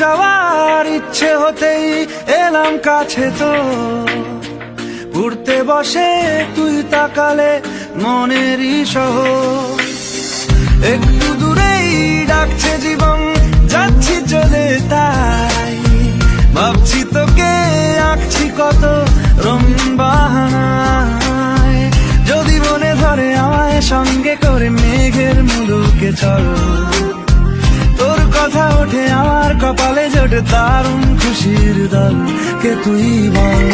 যাওয়ার ইচ্ছে হতেই এলাম কাছে তো, উড়তে বসে তুই তাকালে মনেরই শহর। একটু দূরেই ডাকছে জীবন, যাচ্ছি চলে তাই ভাবছি তোকে আঁকছি কত রঙিন বাহানায়। যদি মনে ধরে আমায় সঙ্গে করে মেঘের মুলুকে চল, তোর কথা ওঠে আমার কপালে জোটে দারুণ খুশির দল। কে তুই বল?